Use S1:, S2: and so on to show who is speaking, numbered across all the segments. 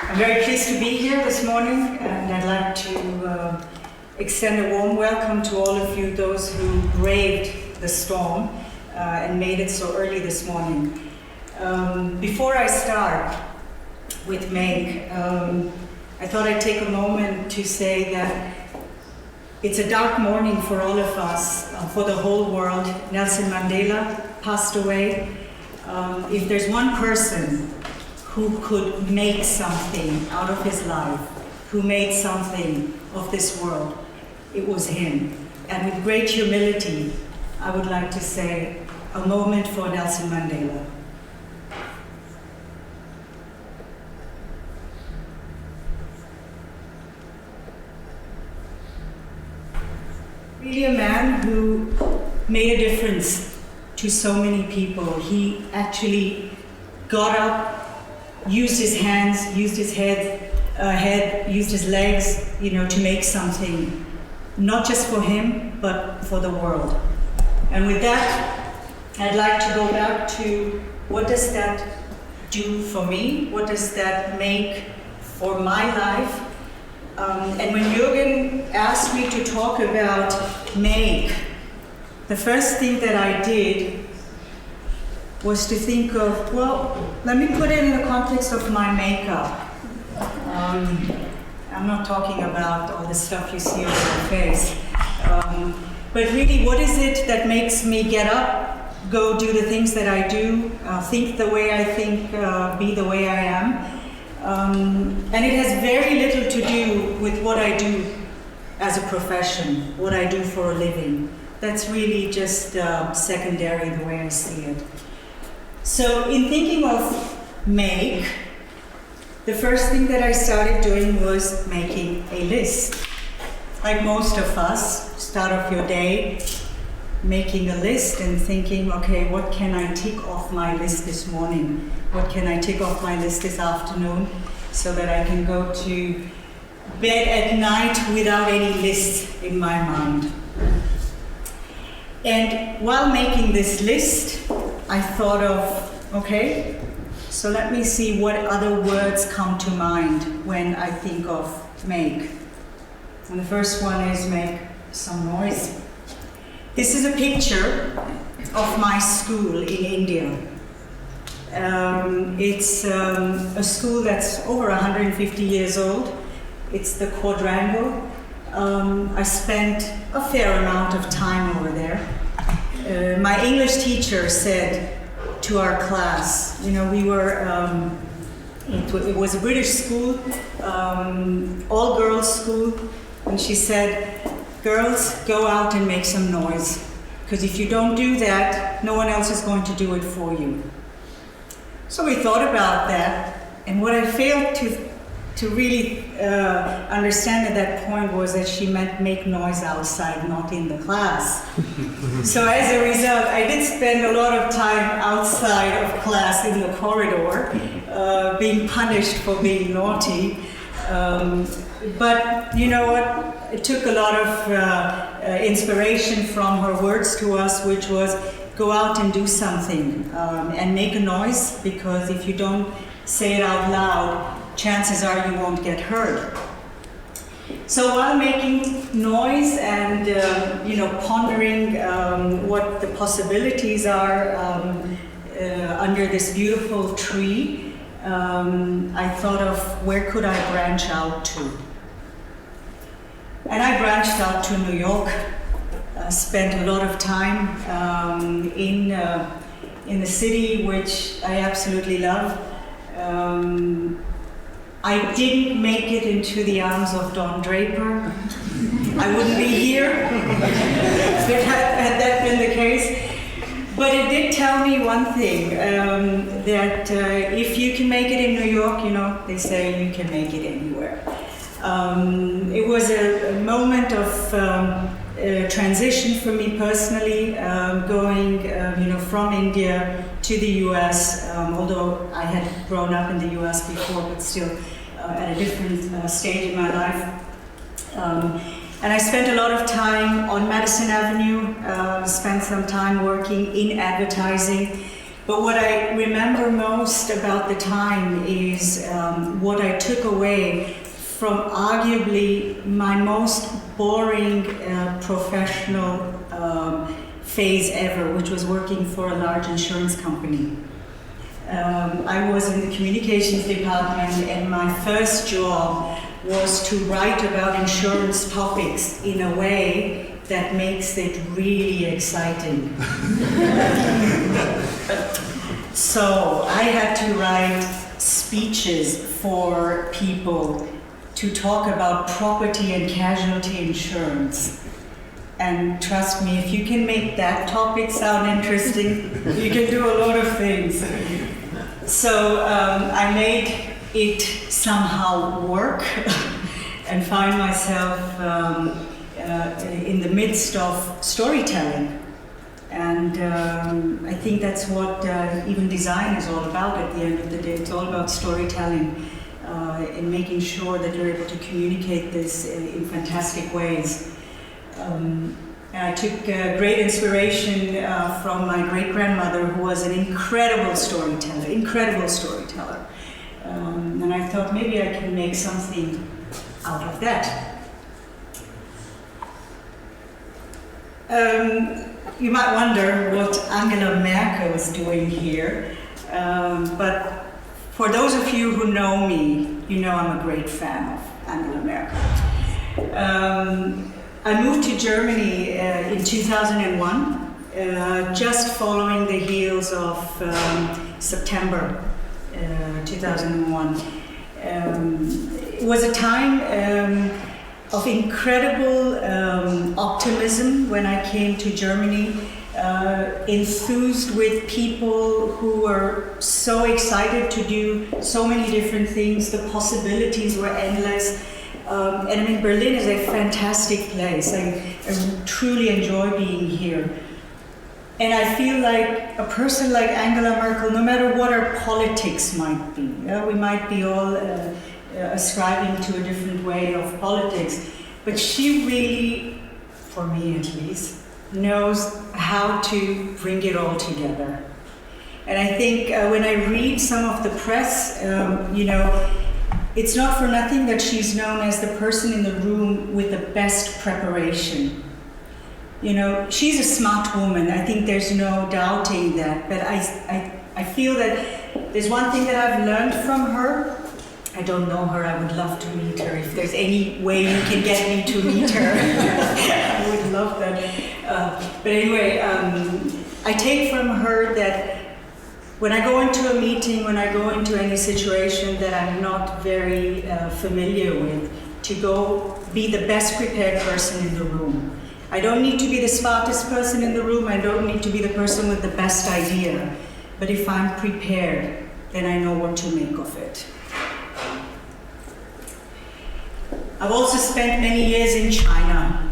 S1: I'm very pleased to be here this morning, and I'd like to extend a warm welcome to all of you, those who braved the storm and made it so early this morning. Before I start with Meg, I thought I'd take a moment to say that it's a dark morning for all of us, for the whole world. Nelson Mandela passed away. If there's one person who could make something out of his life, who made something of this world, it was him. And with great humility, I would like to say a moment for Nelson Mandela. Really a man who made a difference to so many people. He actually got up, used his hands, used his head, used his legs, to make something, not just for him, but for the world. And with that, I'd like to go back to what does that do for me? What does that make for my life? And when Jürgen asked me to talk about make, the first thing that I did was to think of, well, let me put it in the context of my makeup. I'm not talking about all the stuff you see on my face, but really, what is it that makes me get up, go do the things that I do, think the way I think, be the way I am? And it has very little to do with what I do as a profession, what I do for a living. That's really just secondary the way I see it. So in thinking of make, the first thing that I started doing was making a list. Like most of us, start off your day making a list and thinking, okay, what can I tick off my list this morning? What can I tick off my list this afternoon so that I can go to bed at night without any list in my mind? And while making this list, I thought of, okay, so let me see what other words come to mind when I think of make. And the first one is make some noise. This is a picture of my school in India. It's a school that's over 150 years old. It's the Quadrangle. I spent a fair amount of time over there. My English teacher said to our class, we were, it was a British school, all girls school, and she said, girls, go out and make some noise, because if you don't do that, no one else is going to do it for you. So we thought about that, and what I failed to really understand at that point was that she meant make noise outside, not in the class. So as a result, I did spend a lot of time outside of class in the corridor, being punished for being naughty. But you know what? It took a lot of inspiration from her words to us, which was go out and do something and make a noise, because if you don't say it out loud, chances are you won't get heard. So while making noise and pondering what the possibilities are under this beautiful tree, I thought of where could I branch out to. And I branched out to New York. Spent a lot of time in the city, which I absolutely love. I didn't make it into the arms of Don Draper. I wouldn't be here had that been the case. But it did tell me one thing, that if you can make it in New York, you know, they say you can make it anywhere. It was a moment of transition for me personally, going from India to the US, although I had grown up in the US before, but still at a different stage in my life. And I spent a lot of time on Madison Avenue, spent some time working in advertising. But what I remember most about the time is what I took away from arguably my most boring professional phase ever, which was working for a large insurance company. I was in the communications department, and my first job was to write about insurance topics in a way that makes it really exciting. So I had to write speeches for people to talk about property and casualty insurance. And trust me, if you can make that topic sound interesting, you can do a lot of things. So I made it somehow work and find myself in the midst of storytelling. And I think that's what even design is all about at the end of the day. It's all about storytelling and making sure that you're able to communicate this in fantastic ways. And I took great inspiration from my great-grandmother, who was an incredible storyteller. And I thought maybe I can make something out of that. You might wonder what Angela Merkel is doing here, but for those of you who know me, you know I'm a great fan of Angela Merkel. I moved to Germany in 2001, just following the heels of September 2001. It was a time of incredible optimism when I came to Germany, enthused with people who were so excited to do so many different things. The possibilities were endless. And I mean, Berlin is a fantastic place. I truly enjoy being here. And I feel like a person like Angela Merkel, no matter what our politics might be, we might be all ascribing to a different way of politics, but she really, for me at least, knows how to bring it all together. And I think when I read some of the press, it's not for nothing that she's known as the person in the room with the best preparation. You know, she's a smart woman. I think there's no doubting that. But I feel that there's one thing that I've learned from her. I don't know her. I would love to meet her. If there's any way you can get me to meet her, I would love that. But anyway, I take from her that when I go into a meeting, when I go into any situation that I'm not very familiar with, to go be the best prepared person in the room. I don't need to be the smartest person in the room. I don't need to be the person with the best idea. But if I'm prepared, then I know what to make of it. I've also spent many years in China.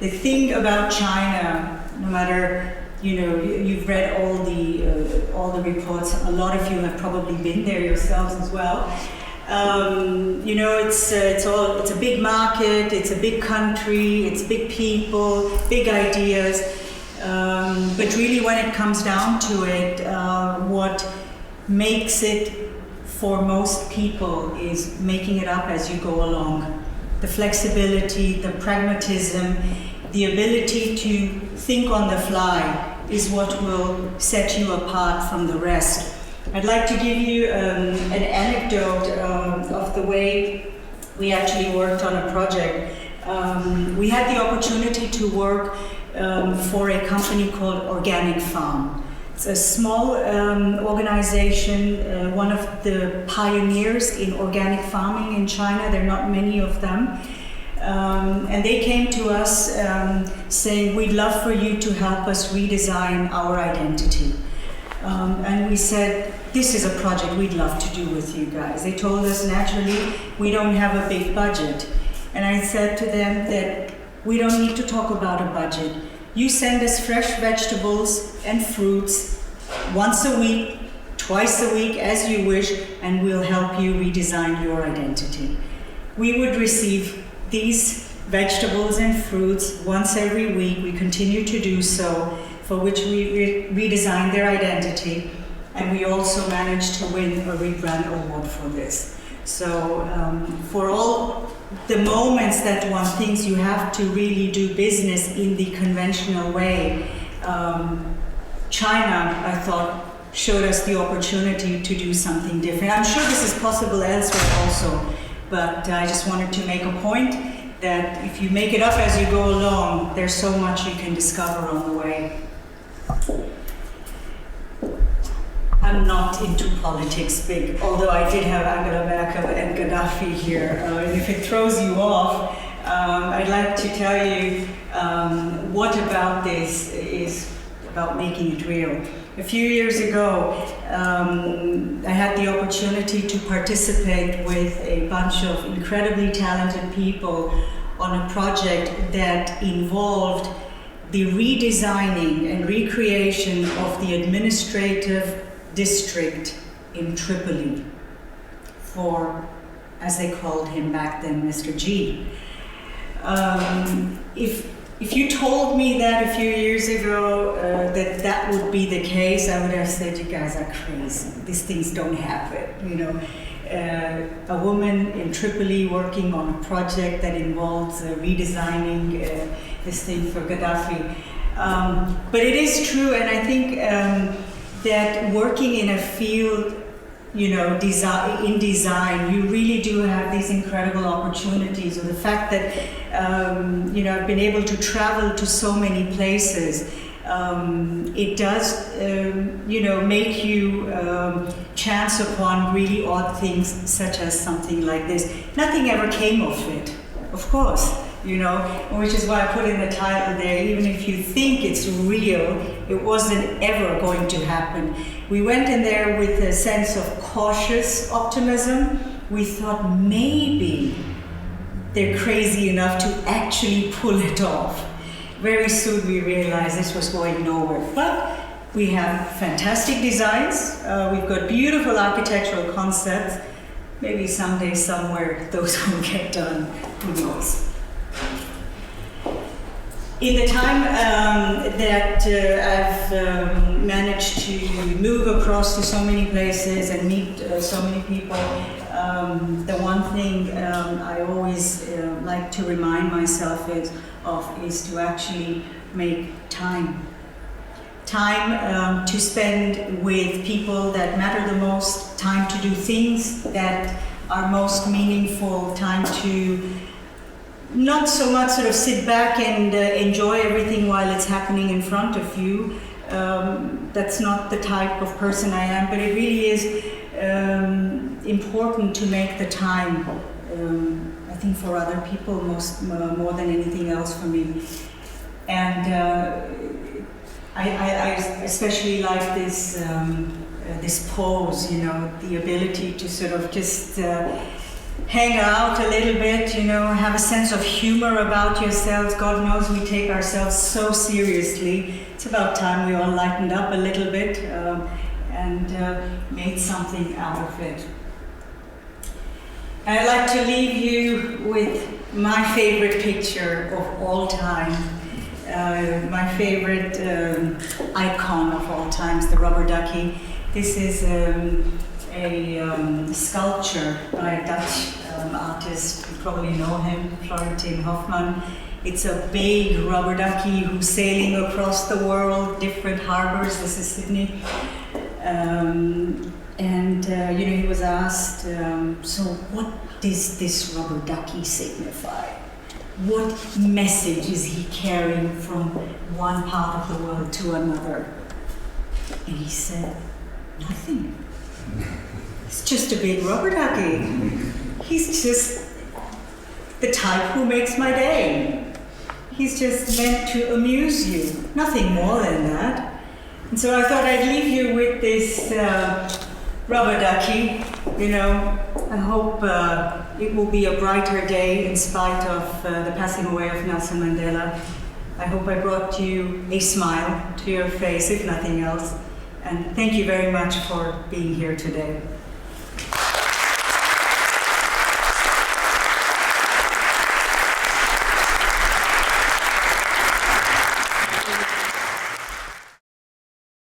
S1: The thing about China, no matter, you've read all the reports. A lot of you have probably been there yourselves as well. It's a big market. It's a big country. It's big people, big ideas. But really, when it comes down to it, what makes it for most people is making it up as you go along. The flexibility, the pragmatism, the ability to think on the fly is what will set you apart from the rest. I'd like to give you an anecdote of the way we actually worked on a project. We had the opportunity to work for a company called Organic Farm. It's a small organization, one of the pioneers in organic farming in China. There are not many of them. And they came to us saying, we'd love for you to help us redesign our identity. And we said, this is a project we'd love to do with you guys. They told us, naturally, we don't have a big budget. And I said to them that we don't need to talk about a budget. You send us fresh vegetables and fruits once a week, twice a week, as you wish, and we'll help you redesign your identity. We would receive these vegetables and fruits once every week. We continue to do so, for which we redesigned their identity, and we also managed to win a rebrand award for this. So for all the moments that one thinks you have to really do business in the conventional way, China, I thought, showed us the opportunity to do something different. I'm sure this is possible elsewhere also, but I just wanted to make a point that if you make it up as you go along, there's so much you can discover on the way. I'm not into politics big, although I did have Angela Merkel and Gaddafi here. And if it throws you off, I'd like to tell you what about this is about making it real. A few years ago, I had the opportunity to participate with a bunch of incredibly talented people on a project that involved the redesigning and recreation of the administrative district in Tripoli for, as they called him back then, Mr. G. If you told me that a few years ago that would be the case, I would have said, you guys are crazy. These things don't happen. You know, a woman in Tripoli working on a project that involves redesigning this thing for Gaddafi. But it is true, and I think that working in a field, you know, in design, you really do have these incredible opportunities. Or the fact that, you know, I've been able to travel to so many places, it does, you know, make you chance upon really odd things, such as something like this. Nothing ever came of it, of course, you know, which is why I put in the title there. Even if you think it's real, it wasn't ever going to happen. We went in there with a sense of cautious optimism. We thought maybe they're crazy enough to actually pull it off. Very soon we realized this was going nowhere. But we have fantastic designs. We've got beautiful architectural concepts. Maybe someday, somewhere, those will get done. Who knows? In the time that I've managed to move across to so many places and meet so many people, the one thing I always like to remind myself of is to actually make time. Time to spend with people that matter the most, time to do things that are most meaningful, time to not so much sort of sit back and enjoy everything while it's happening in front of you. That's not the type of person I am, but it really is important to make the time, I think for other people more than anything else for me. And I especially like this pose, you know, the ability to sort of just hang out a little bit, you know, have a sense of humor about yourselves. God knows we take ourselves so seriously. It's about time we all lightened up a little bit and made something out of it. And I'd like to leave you with my favorite picture of all time, my favorite icon of all times, the rubber ducky. This is a sculpture by a Dutch artist. You probably know him, Florentine Hofman. It's a big rubber ducky who's sailing across the world, different harbors. This is Sydney. You know, he was asked, so what does this rubber ducky signify? What message is he carrying from one part of the world to another? And he said, nothing. It's just a big rubber ducky. He's just the type who makes my day. He's just meant to amuse you, nothing more than that. And so I thought I'd leave you with this rubber ducky. I hope it will be a brighter day in spite of the passing away of Nelson Mandela. I hope I brought you a smile to your face, if nothing else. And thank you very much for being here today.